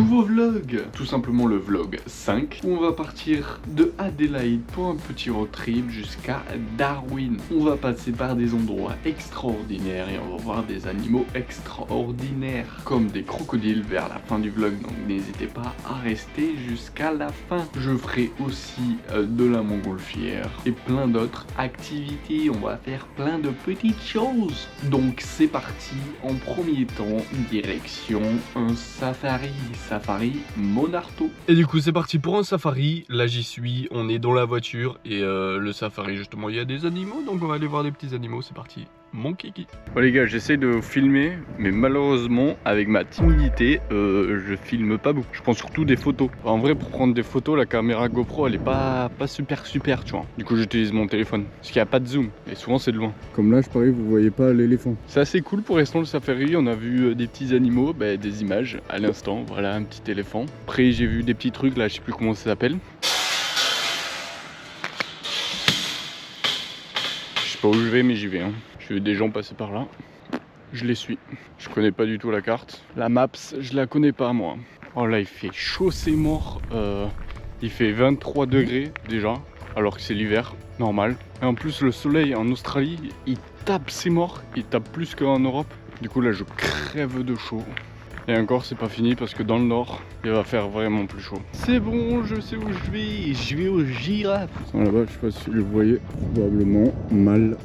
nouveau vlog. Tout simplement le vlog 5 où on va partir de Adélaïde pour un petit road trip jusqu'à Darwin. On va passer par des endroits extraordinaires et on va voir des animaux extraordinaires comme des crocodiles vers la fin du vlog, donc n'hésitez pas à rester jusqu'à la fin. Je ferai aussi de la montgolfière et plein d'autres activités. On va faire plein de petites choses. Donc c'est parti, en premier temps, direction un safari Monarto. Et du coup c'est parti pour un safari, là j'y suis, on est dans la voiture et le safari justement il y a des animaux, donc on va aller voir des petits animaux, c'est parti. Mon kiki. Bon les gars, j'essaie de filmer, mais malheureusement avec ma timidité, je filme pas beaucoup. Je prends surtout des photos. En vrai, pour prendre des photos, la caméra GoPro elle est pas super tu vois. Du coup j'utilise mon téléphone, parce qu'il n'y a pas de zoom, et souvent c'est de loin. Comme là je parie vous voyez pas l'éléphant. C'est assez cool pour l'instant le safari, on a vu des petits animaux, des images à l'instant, voilà un petit éléphant. Après j'ai vu des petits trucs là, je sais plus comment ça s'appelle. Je sais pas où je vais mais j'y vais hein. J'ai vu des gens passer par là, je les suis. Je connais pas du tout la carte. La Maps, je la connais pas moi. Oh là il fait chaud, c'est mort. Il fait 23 degrés déjà, alors que c'est l'hiver, normal. Et en plus le soleil en Australie, il tape, c'est mort. Il tape plus qu'en Europe. Du coup là je crève de chaud. Et encore c'est pas fini parce que dans le nord, il va faire vraiment plus chaud. C'est bon, je sais où je vais aux girafes. Là-bas, je sais pas si vous le voyez, probablement mal.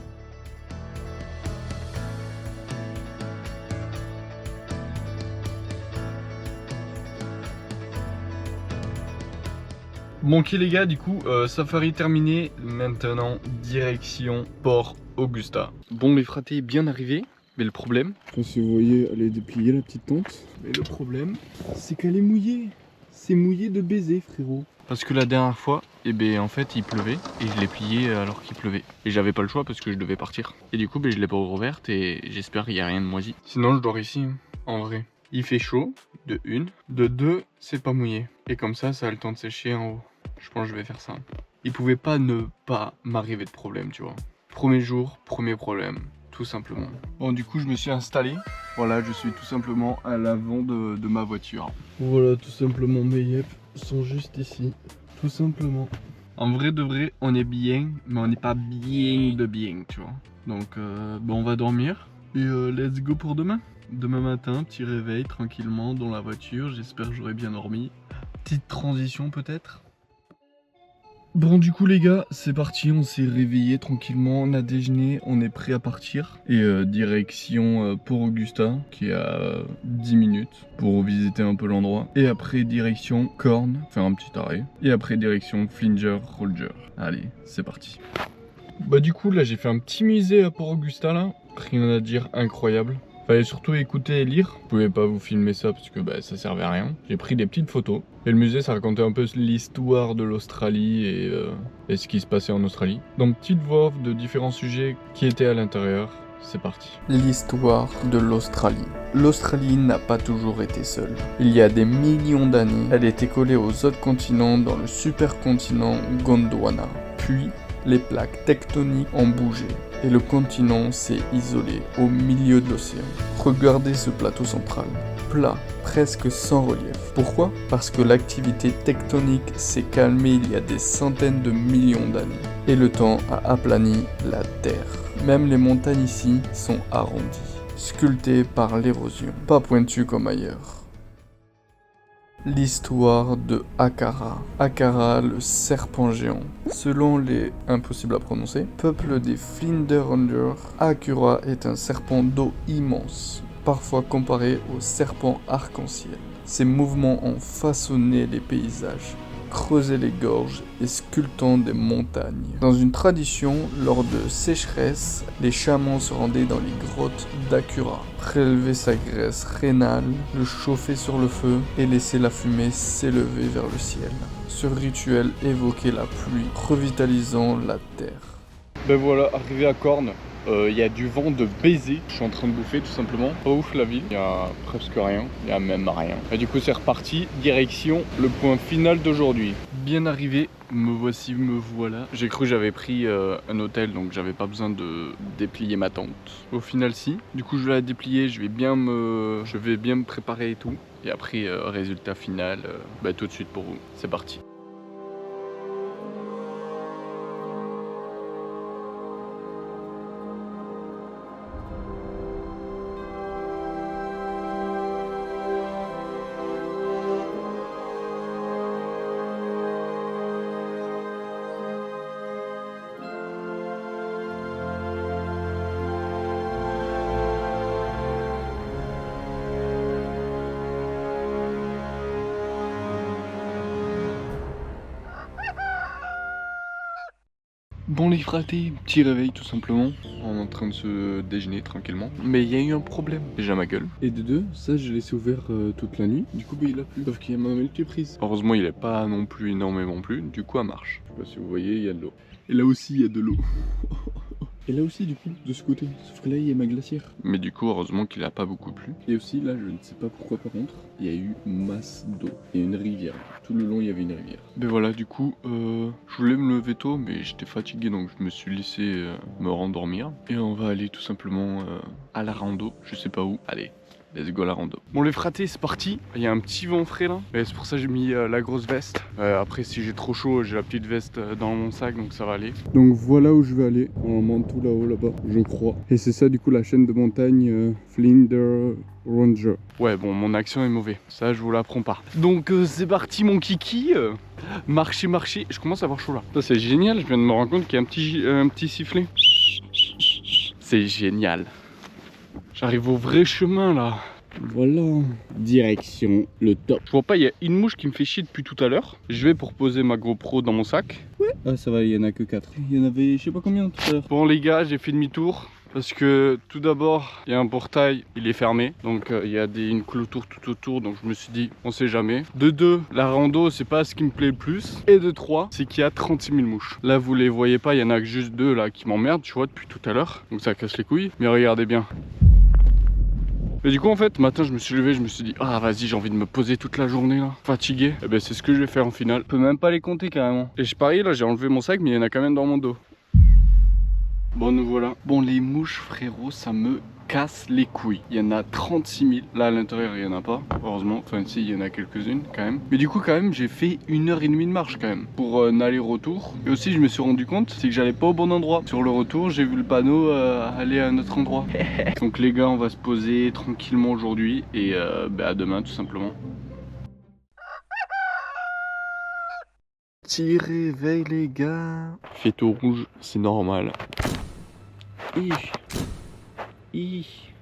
Bon ok les gars, du coup safari terminé, maintenant direction Port Augusta. Bon les fratés est bien arrivé, mais le problème, je sais pas si vous voyez, elle est dépliée la petite tente, mais le problème c'est qu'elle est mouillée. C'est mouillé de baiser frérot. Parce que la dernière fois, en fait il pleuvait et je l'ai plié alors qu'il pleuvait. Et j'avais pas le choix parce que je devais partir. Et du coup je l'ai pas ouverte et j'espère qu'il n'y a rien de moisi. Sinon je dors ici, en vrai. Il fait chaud, de une. De deux, c'est pas mouillé. Et comme ça a le temps de sécher en haut. Je pense que je vais faire ça. Il pouvait pas ne pas m'arriver de problème, tu vois. Premier jour, premier problème, tout simplement. Bon, du coup, je me suis installé. Voilà, je suis tout simplement à l'avant de ma voiture. Voilà, tout simplement, mes yep sont juste ici. Tout simplement. En vrai de vrai, on est bien, mais on n'est pas bien de bien, tu vois. Donc, on va dormir. Et let's go pour demain. Demain matin, petit réveil tranquillement dans la voiture. J'espère que j'aurai bien dormi. Petite transition peut-être. Bon du coup les gars, c'est parti, on s'est réveillé tranquillement, on a déjeuné, on est prêt à partir. Et direction Port Augusta, qui est à 10 minutes, pour visiter un peu l'endroit. Et après direction Corn, faire un petit arrêt. Et après direction Flinger Roger. Allez, c'est parti. Bah du coup là j'ai fait un petit musée à Port Augusta là, rien à dire, incroyable. Fallait surtout écouter et lire. Je pouvais pas vous filmer ça parce que ça servait à rien. J'ai pris des petites photos. Et le musée, ça racontait un peu l'histoire de l'Australie et ce qui se passait en Australie. Donc petite voix off de différents sujets qui étaient à l'intérieur. C'est parti. L'histoire de l'Australie. L'Australie n'a pas toujours été seule. Il y a des millions d'années, elle était collée aux autres continents dans le supercontinent Gondwana. Puis, les plaques tectoniques ont bougé et le continent s'est isolé au milieu de l'océan. Regardez ce plateau central, plat, presque sans relief. Pourquoi? Parce que l'activité tectonique s'est calmée il y a des centaines de millions d'années et le temps a aplani la Terre. Même les montagnes ici sont arrondies, sculptées par l'érosion, pas pointues comme ailleurs. L'histoire de Akara. Akara, le serpent géant. Selon les impossibles à prononcer, peuple des Flinders, Akura est un serpent d'eau immense, parfois comparé au serpent arc-en-ciel. Ses mouvements ont façonné les paysages, creusé les gorges et sculptant des montagnes. Dans une tradition, lors de sécheresse, les chamans se rendaient dans les grottes d'Akura, prélevaient sa graisse rénale, le chauffaient sur le feu et laissaient la fumée s'élever vers le ciel. Ce rituel évoquait la pluie, revitalisant la terre. Ben voilà, arrivé à Corn. Il y a du vent de baiser, je suis en train de bouffer tout simplement. Pas ouf la ville, il y a presque rien, il y a même rien. Et du coup c'est reparti, direction le point final d'aujourd'hui. Bien arrivé me voici, me voilà. J'ai cru que j'avais pris un hôtel, donc j'avais pas besoin de déplier ma tente. Au final si. Du coup je vais la déplier, je vais bien me préparer et tout. Et après résultat final, tout de suite pour vous. C'est parti. Bon les fratés, petit réveil tout simplement, on est en train de se déjeuner tranquillement. Mais il y a eu un problème, déjà ma gueule. Et de deux, ça je l'ai laissé ouvert toute la nuit, du coup il a plu, sauf qu'il y a ma multiprise. Heureusement il est pas non plus énormément plu, du coup elle marche. Je sais pas si vous voyez, il y a de l'eau. Et là aussi il y a de l'eau. Et là aussi du coup, de ce côté, sauf que là il y a ma glacière. Mais du coup heureusement qu'il a pas beaucoup plu. Et aussi là je ne sais pas pourquoi par contre, il y a eu masse d'eau. Il y a une rivière, tout le long il y avait une rivière. Mais voilà du coup, je voulais me lever tôt mais j'étais fatigué donc je me suis laissé me rendormir. Et on va aller tout simplement à la rando, je sais pas où. Allez, let's go la rando. Bon les fratés c'est parti. Il y a un petit vent frais là. Et c'est pour ça que j'ai mis la grosse veste. Après si j'ai trop chaud j'ai la petite veste dans mon sac donc ça va aller. Donc voilà où je vais aller. On monte tout là-haut là-bas je crois. Et c'est ça du coup la chaîne de montagne Flinders Ranger. Ouais bon mon accent est mauvais. Ça je vous l'apprends pas. Donc c'est parti mon kiki. Marcher. Je commence à avoir chaud là. Ça c'est génial. Je viens de me rendre compte qu'il y a un petit sifflet. C'est génial. J'arrive au vrai chemin là. Voilà. Direction le top. Je vois pas, il y a une mouche qui me fait chier depuis tout à l'heure. Je vais pour poser ma GoPro dans mon sac. Ouais. Ah ça va, il y en a que 4. Il y en avait je sais pas combien tout à l'heure. Bon les gars, j'ai fait demi-tour. Parce que tout d'abord, il y a un portail, il est fermé. Donc il y a une clôture tout autour. Donc je me suis dit, on sait jamais. De deux, la rando, c'est pas ce qui me plaît le plus. Et de trois, c'est qu'il y a 36 000 mouches. Là, vous les voyez pas, il y en a que juste deux là qui m'emmerdent, tu vois, depuis tout à l'heure. Donc ça casse les couilles. Mais regardez bien. Et du coup en fait, matin je me suis levé, je me suis dit ah vas-y j'ai envie de me poser toute la journée là, fatigué. Et ben c'est ce que je vais faire en final. Je peux même pas les compter carrément. Et je parie là, j'ai enlevé mon sac mais il y en a quand même dans mon dos. Bon nous voilà. Bon les mouches frérot ça me casse les couilles. Il y en a 36 000. Là à l'intérieur il y en a pas, heureusement. Enfin si il y en a quelques-unes quand même. Mais du coup quand même j'ai fait 1h30 de marche quand même. Pour un aller-retour. Et aussi je me suis rendu compte c'est que j'allais pas au bon endroit. Sur le retour j'ai vu le panneau aller à un autre endroit. Donc les gars on va se poser tranquillement aujourd'hui. Et à demain tout simplement. Petit réveil les gars. Fait tout rouge, c'est normal.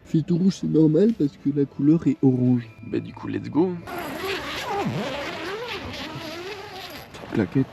Fait tout rouge c'est normal parce que la couleur est orange. Bah du coup let's go. Claquette.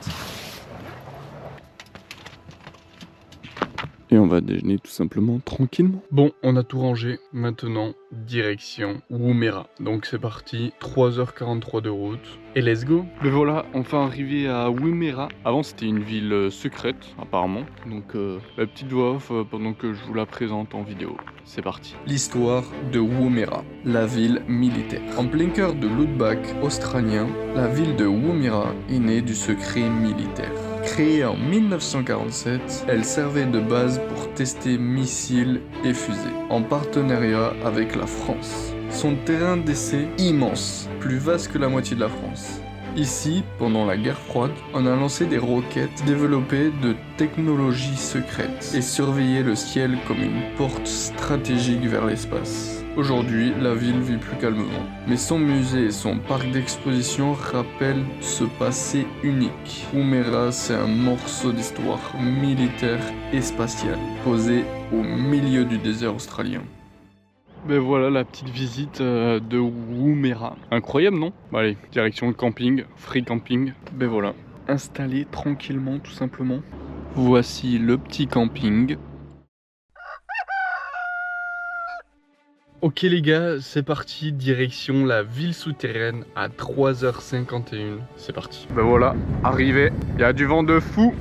Et on va déjeuner tout simplement tranquillement. Bon, on a tout rangé. Maintenant, direction Woomera. Donc c'est parti, 3h43 de route. Et let's go. Mais voilà, enfin arrivé à Woomera. Avant c'était une ville secrète apparemment. Donc la petite voix off pendant que je vous la présente en vidéo. C'est parti. L'histoire de Woomera, la ville militaire. En plein cœur de l'outback australien, la ville de Woomera est née du secret militaire. Créée en 1947, elle servait de base pour tester missiles et fusées, en partenariat avec la France. Son terrain d'essai immense, plus vaste que la moitié de la France. Ici, pendant la guerre froide, on a lancé des roquettes développées de technologies secrètes et surveillé le ciel comme une porte stratégique vers l'espace. Aujourd'hui, la ville vit plus calmement, mais son musée et son parc d'exposition rappellent ce passé unique. Woomera, c'est un morceau d'histoire militaire et spatiale, posé au milieu du désert australien. Ben voilà la petite visite de Woomera. Incroyable non? Bon, allez, direction le camping, free camping. Ben voilà, installé tranquillement tout simplement. Voici le petit camping. Ok les gars, c'est parti, direction la ville souterraine à 3h51. C'est parti. Ben voilà, arrivé, il y a du vent de fou.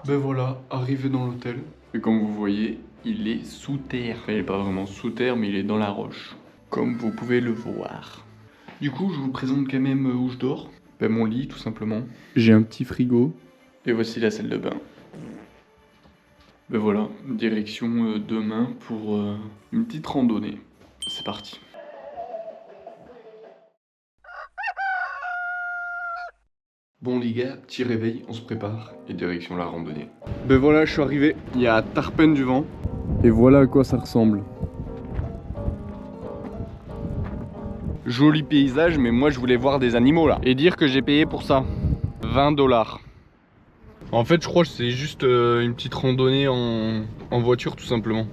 Ben voilà, arrivé dans l'hôtel. Et comme vous voyez, il est sous terre. Enfin, il est pas vraiment sous terre, mais il est dans la roche. Comme vous pouvez le voir. Du coup, je vous présente quand même où je dors. Ben, mon lit, tout simplement. J'ai un petit frigo. Et voici la salle de bain. Ben voilà, direction demain pour une petite randonnée. C'est parti. Bon les gars, petit réveil, on se prépare et direction la randonnée. Ben voilà, je suis arrivé, il y a Tarpen du vent. Et voilà à quoi ça ressemble. Joli paysage, mais moi je voulais voir des animaux là. Et dire que j'ai payé pour ça 20 $. En fait, je crois que c'est juste une petite randonnée en voiture tout simplement.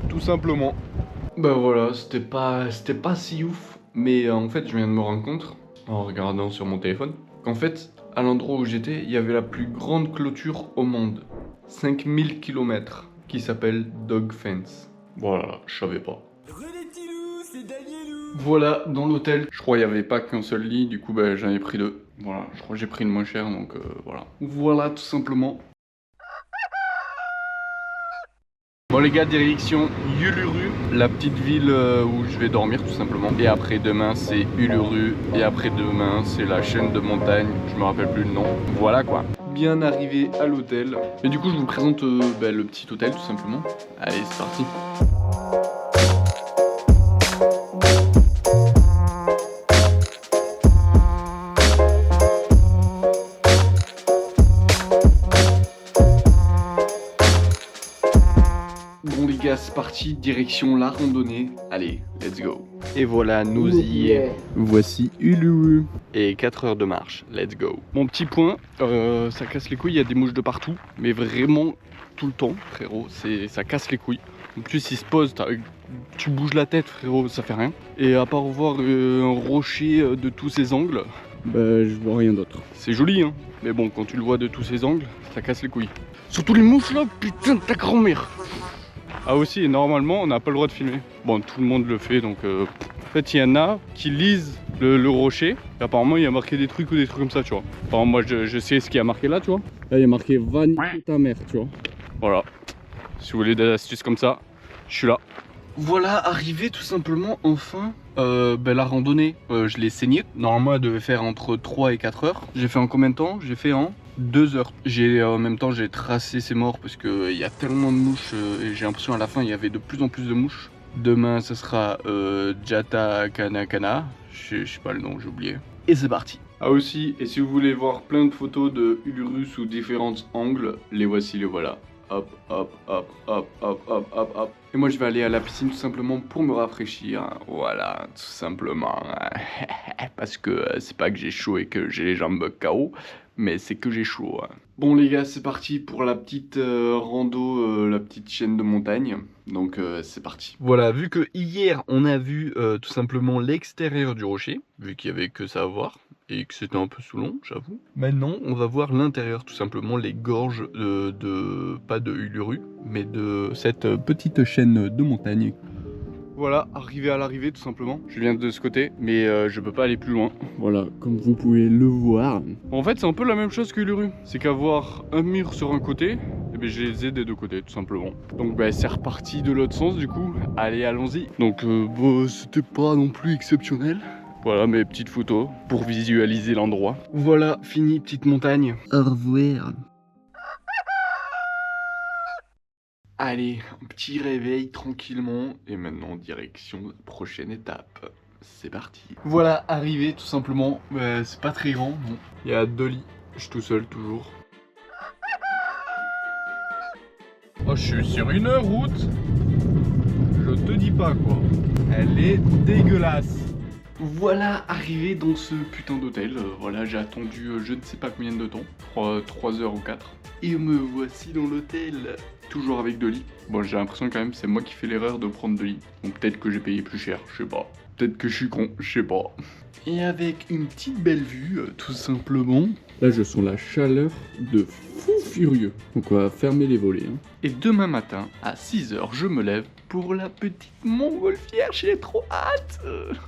Tout simplement. Ben voilà, c'était pas si ouf. Mais en fait, je viens de me rendre compte, en regardant sur mon téléphone, qu'en fait, à l'endroit où j'étais, il y avait la plus grande clôture au monde. 5000 km, qui s'appelle Dog Fence. Voilà, je savais pas. Voilà, dans l'hôtel, je crois qu'il n'y avait pas qu'un seul lit, du coup bah, j'en ai pris 2. Voilà, je crois que j'ai pris le moins cher, donc voilà. Voilà, tout simplement. Bon les gars, direction Uluru, la petite ville où je vais dormir tout simplement. Et après demain c'est Uluru, et après demain c'est la chaîne de montagne, je me rappelle plus le nom. Voilà quoi. Bien arrivé à l'hôtel. Et du coup je vous présente le petit hôtel tout simplement. Allez, c'est parti. Bon les gars, c'est parti, direction la randonnée. Allez, let's go. Et voilà, nous y est. Voici Uluru. Et 4 heures de marche, let's go. Mon petit point, ça casse les couilles, il y a des mouches de partout. Mais vraiment, tout le temps, frérot, ça casse les couilles. En plus, il se pose, tu bouges la tête, frérot, ça fait rien. Et à part voir un rocher de tous ses angles, bah je vois rien d'autre. C'est joli, hein. Mais bon, quand tu le vois de tous ses angles, ça casse les couilles. Surtout les mouches là, putain de ta grand-mère. Ah aussi, normalement on n'a pas le droit de filmer. Bon, tout le monde le fait, donc en fait il y en a qui lisent le rocher. Et apparemment il y a marqué des trucs ou des trucs comme ça, tu vois. Enfin moi je sais ce qu'il y a marqué là, tu vois. Là il y a marqué va niquer ta mère, tu vois. Voilà, si vous voulez des astuces comme ça, je suis là. Voilà, arrivé tout simplement enfin la randonnée. Je l'ai saignée, normalement elle devait faire entre 3 et 4 heures. J'ai fait en combien de temps? J'ai fait en 2 heures. En même temps j'ai tracé ces morts parce qu'il y a tellement de mouches et j'ai l'impression à la fin il y avait de plus en plus de mouches. Demain ce sera Jata Kana Kana, je sais pas le nom, j'ai oublié. Et c'est parti. Ah aussi, et si vous voulez voir plein de photos de Uluru sous différents angles, les voici, les voilà. Hop, hop, hop, hop, hop, hop, hop, hop. Et moi je vais aller à la piscine tout simplement pour me rafraîchir. Voilà, tout simplement. Parce que c'est pas que j'ai chaud et que j'ai les jambes KO, mais c'est que j'ai chaud. Bon les gars, c'est parti pour la petite rando, la petite chaîne de montagne. Donc c'est parti. Voilà, vu que hier on a vu tout simplement l'extérieur du rocher, vu qu'il y avait que ça à voir. Et que c'était un peu Soulon, j'avoue. Maintenant, on va voir l'intérieur, tout simplement, les gorges pas de Uluru, mais de cette petite chaîne de montagne. Voilà, arrivé à l'arrivée, tout simplement. Je viens de ce côté, mais je peux pas aller plus loin. Voilà, comme vous pouvez le voir. En fait, c'est un peu la même chose que Uluru. C'est qu'avoir un mur sur un côté, et bien, je les ai des deux côtés, tout simplement. Donc, c'est reparti de l'autre sens, du coup. Allez, allons-y. Donc, c'était pas non plus exceptionnel. Voilà mes petites photos pour visualiser l'endroit. Voilà, fini, petite montagne. Au revoir. Allez, un petit réveil tranquillement. Et maintenant, direction la prochaine étape. C'est parti. Voilà, arrivé tout simplement. C'est pas très grand, bon. Il y a 2 lits. Je suis tout seul, toujours. Oh, je suis sur une route. Je te dis pas quoi. Elle est dégueulasse. Voilà, arrivé dans ce putain d'hôtel. Voilà, j'ai attendu je ne sais pas combien de temps, 3 heures ou 4. Et me voici dans l'hôtel, toujours avec 2 lits. Bon, j'ai l'impression quand même c'est moi qui fais l'erreur de prendre 2 lits. Donc peut-être que j'ai payé plus cher, je sais pas. Peut-être que je suis con, je sais pas. Et avec une petite belle vue, tout simplement. Là, je sens la chaleur de fou furieux. Donc on va fermer les volets. Hein. Et demain matin, à 6 h, je me lève pour la petite montgolfière. J'ai trop hâte.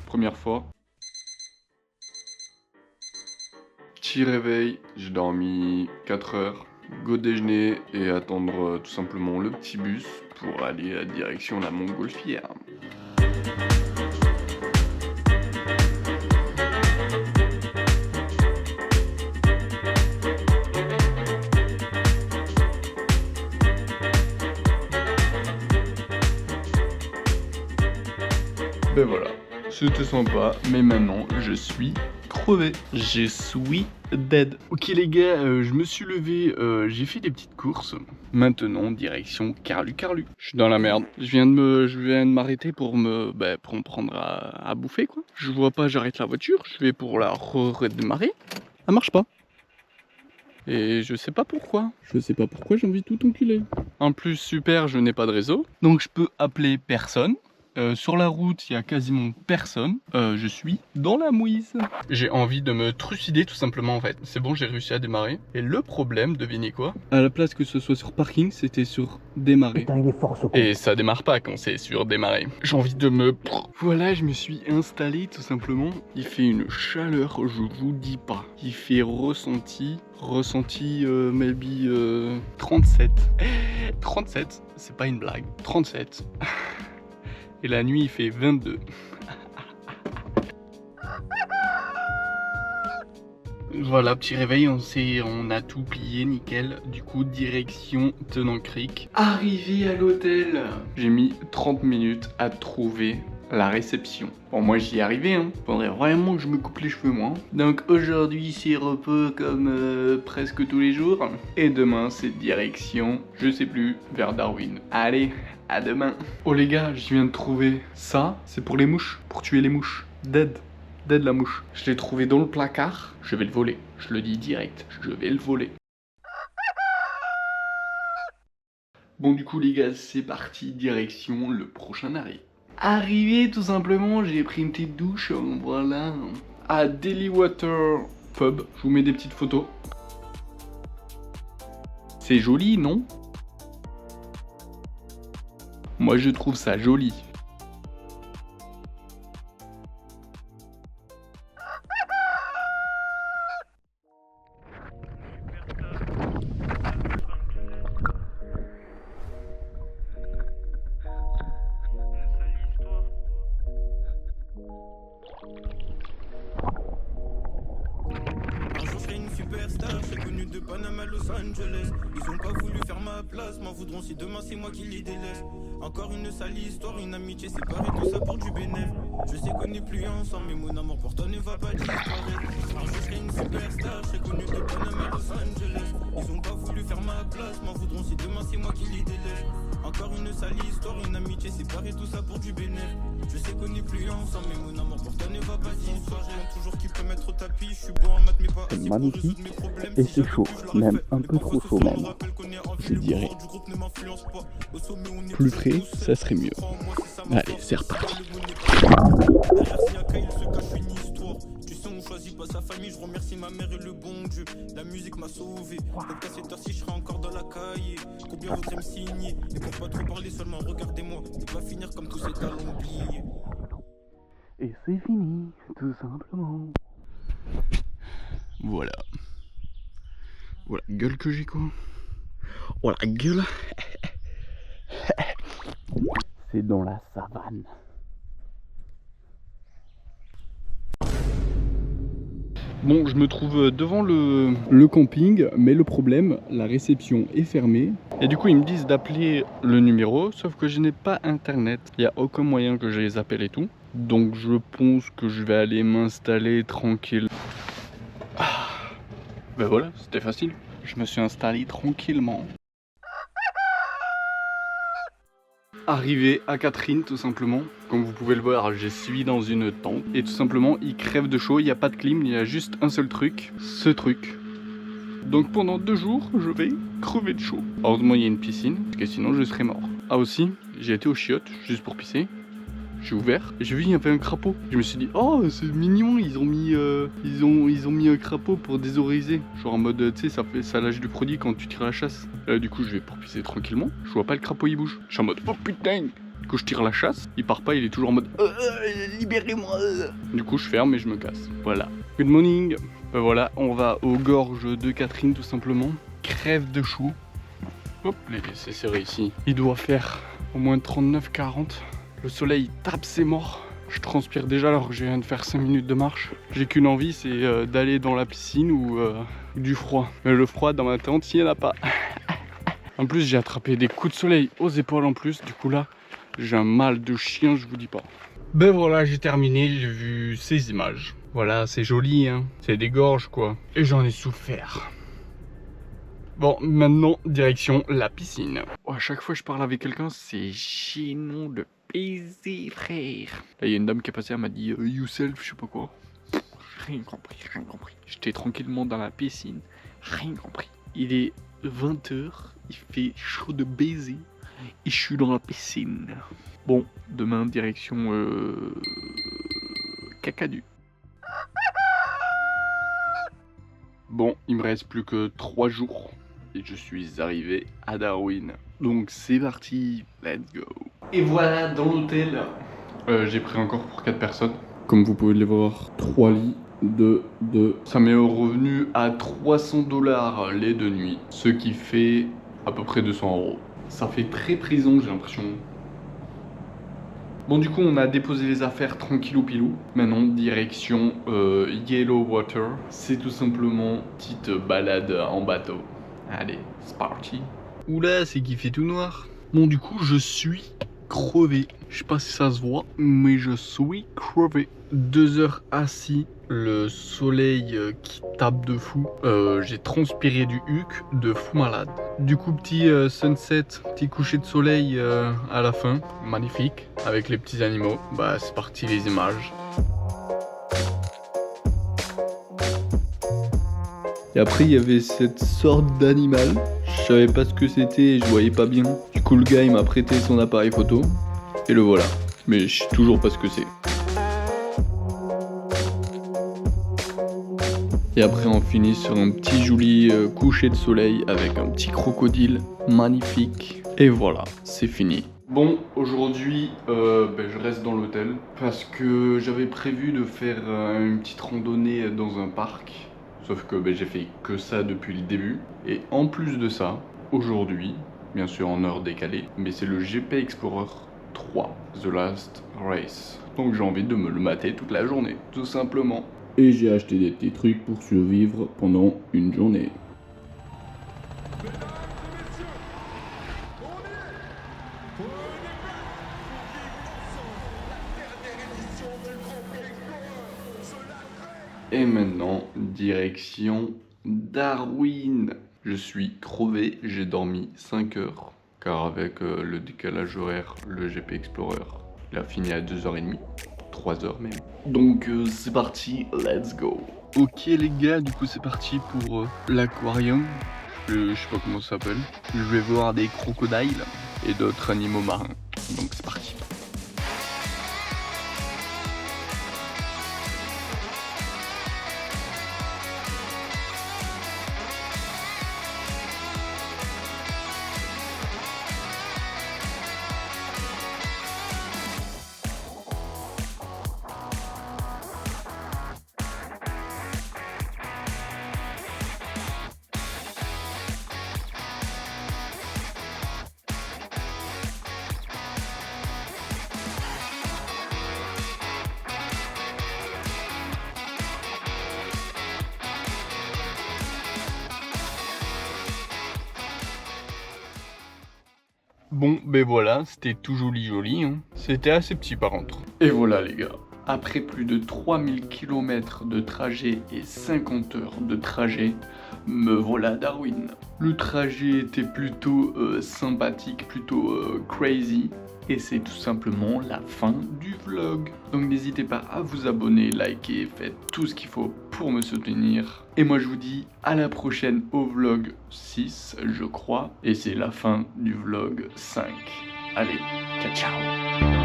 Première fois. Petit réveil. J'ai dormi 4 heures. go déjeuner et attendre tout simplement le petit bus pour aller à direction la Montgolfière. Ben voilà, c'était sympa, mais maintenant je suis crevé. Je suis dead. Ok les gars, je me suis levé, j'ai fait des petites courses. Maintenant, direction Carlu. Je suis dans la merde. Je viens de m'arrêter pour me prendre à bouffer quoi. Je vois pas, j'arrête la voiture, je vais pour la redémarrer. Ça marche pas. Et je sais pas pourquoi. J'ai envie de tout enculer. En plus, super, je n'ai pas de réseau. Donc je peux appeler personne. Sur la route, il y a quasiment personne. Je suis dans la mouise. J'ai envie de me trucider tout simplement en fait. C'est bon, j'ai réussi à démarrer. Et le problème, devinez quoi? À la place que ce soit sur parking, c'était sur démarrer. Putain, il est fort ce con. Et ça démarre pas quand c'est sur démarrer. J'ai envie de me... Voilà, je me suis installé tout simplement. Il fait une chaleur, je vous dis pas. Il fait ressenti maybe 37. 37, c'est pas une blague. 37. Et la nuit, il fait 22. Voilà, petit réveil, on a tout plié, nickel. Du coup, direction Tennant Creek. Arrivé à l'hôtel, j'ai mis 30 minutes à trouver la réception. Bon, moi j'y ai arrivé, hein. Faudrait vraiment que je me coupe les cheveux, moi. Donc aujourd'hui, c'est repos comme presque tous les jours. Et demain, c'est direction, je sais plus, vers Darwin. Allez, à demain. Oh les gars, je viens de trouver ça. C'est pour les mouches, pour tuer les mouches. Dead la mouche. Je l'ai trouvé dans le placard. Je vais le voler. Je le dis direct, je vais le voler. Bon du coup les gars, c'est parti, direction le prochain arrêt. Arrivé tout simplement, j'ai pris une petite douche, voilà. À Daily Water Pub, je vous mets des petites photos. C'est joli, non? Moi je trouve ça joli. De Panama à Los Angeles, ils ont pas voulu faire ma place, m'en voudront si demain c'est moi qui les délaisse. Encore une sale histoire, une amitié séparée, tout ça pour du bénéf. Je sais qu'on n'est plus ensemble, mais mon amour pour toi ne va pas disparaître. Un jour je serai une superstar, je serai connu de Panama à Los Angeles. Ils ont pas voulu faire ma place, m'en voudront si demain c'est moi qui les délaisse. Encore une sale histoire, une amitié séparée, tout ça pour du bénéf. Je sais qu'on n'est plus ensemble, mais mon amour pour toi ne va pas disparaître. J'ai toujours qui peut mettre au tapis, je suis bon en maths mais pas assez pour résoudre mes problèmes. Et c'est chaud, même un peu trop chaud même. Je dirais plus frais, ça serait mieux. Allez, c'est reparti. Tu sais, on choisit pas sa famille, je remercie ma mère et le bon Dieu. La musique m'a sauvé. Donc à cette heure-ci, je serai encore dans la cahier. Combien votre me signer? Et pour pas trop parler, seulement regardez-moi. On va finir comme tous ces talents oubliés. Et c'est fini, tout simplement. Voilà. Voilà, gueule que j'ai quoi. Oh la gueule. C'est dans la savane. Bon, je me trouve devant le camping, mais le problème, la réception est fermée. Et du coup, ils me disent d'appeler le numéro, sauf que je n'ai pas internet. Il n'y a aucun moyen que je les appelle et tout. Donc je pense que je vais aller m'installer tranquille. Ben voilà, c'était facile. Je me suis installé tranquillement. Arrivé à Catherine tout simplement, comme vous pouvez le voir, je suis dans une tente et tout simplement il crève de chaud, il n'y a pas de clim, il y a juste un seul truc, ce truc. Donc pendant 2 jours, je vais crever de chaud. Heureusement il y a une piscine, parce que sinon je serais mort. Ah aussi, j'ai été aux chiottes juste pour pisser. J'ai ouvert et j'ai vu il y avait un crapaud. Je me suis dit oh c'est mignon, ils ont mis un crapaud pour désorganiser. Genre en mode tu sais ça lâche du produit quand tu tires à la chasse. Du coup je vais pour pisser tranquillement. Je vois pas le crapaud il bouge. Je suis en mode oh putain. Du coup je tire la chasse, il part pas, il est toujours en mode libérez-moi. Du coup je ferme et je me casse. Voilà. Good morning. Voilà, on va aux gorges de Catherine tout simplement. crève de chaud. Hop, c'est serré ici. Il doit faire au moins 39-40. Le soleil tape ses morts. Je transpire déjà alors que je viens de faire 5 minutes de marche. J'ai qu'une envie, c'est d'aller dans la piscine ou du froid. Mais le froid dans ma tente, il n'y en a pas. En plus, j'ai attrapé des coups de soleil aux épaules en plus. Du coup là, j'ai un mal de chien, je vous dis pas. Ben voilà, j'ai terminé, j'ai vu ces images. Voilà, c'est joli, hein. C'est des gorges quoi. Et j'en ai souffert. Bon, maintenant, direction la piscine. Oh, à chaque fois que je parle avec quelqu'un, c'est gênant de baiser, frère. Là, il y a une dame qui est passée, elle m'a dit yourself, je sais pas quoi. Rien compris, rien compris. J'étais tranquillement dans la piscine, rien compris. Il est 20h, il fait chaud de baiser et je suis dans la piscine. Bon, demain, direction Cacadu. Bon, il me reste plus que 3 jours et je suis arrivé à Darwin. Donc c'est parti, let's go. Et voilà dans l'hôtel. J'ai pris encore pour 4 personnes. Comme vous pouvez le voir, 3 lits, 2. Ça m'est revenu à 300 $ les 2 nuits. Ce qui fait à peu près 200 €. Ça fait très prison, j'ai l'impression. Bon, du coup, on a déposé les affaires tranquillou pilou. Maintenant, direction Yellow Water. C'est tout simplement petite balade en bateau. Allez, c'est parti. Oula, c'est qu'il fait tout noir. Bon, du coup, je suis crevé. Je sais pas si ça se voit, mais je suis crevé. 2 heures assis, le soleil qui tape de fou. J'ai transpiré du huc de fou malade. Du coup, petit sunset, petit coucher de soleil à la fin. Magnifique, avec les petits animaux. Bah, c'est parti les images. Et après, il y avait cette sorte d'animal. Je savais pas ce que c'était et je voyais pas bien. Du coup, le gars, il m'a prêté son appareil photo. Et le voilà. Mais je sais toujours pas ce que c'est. Et après, on finit sur un petit joli coucher de soleil avec un petit crocodile magnifique. Et voilà, c'est fini. Bon, aujourd'hui, je reste dans l'hôtel parce que j'avais prévu de faire une petite randonnée dans un parc. Sauf que j'ai fait que ça depuis le début. Et en plus de ça, aujourd'hui, bien sûr en heure décalée, mais c'est le GP Explorer 3, The Last Race. Donc j'ai envie de me le mater toute la journée, tout simplement. Et j'ai acheté des petits trucs pour survivre pendant une journée. Et maintenant, direction Darwin. Je suis crevé, j'ai dormi 5 heures. Car avec le décalage horaire, le GP Explorer, il a fini à 2h30. 3 heures même. Donc c'est parti, let's go. Ok les gars, du coup c'est parti pour l'aquarium. Je sais pas comment ça s'appelle. Je vais voir des crocodiles et d'autres animaux marins. Donc c'est parti. Bon, ben voilà, c'était tout joli, hein. C'était assez petit par contre. Et voilà les gars, après plus de 3000 km de trajet et 50 heures de trajet, me voilà à Darwin. Le trajet était plutôt sympathique, plutôt crazy. Et c'est tout simplement la fin du vlog. Donc n'hésitez pas à vous abonner, liker, faites tout ce qu'il faut pour me soutenir. Et moi je vous dis à la prochaine au vlog 6 je crois. Et c'est la fin du vlog 5. Allez, ciao ciao.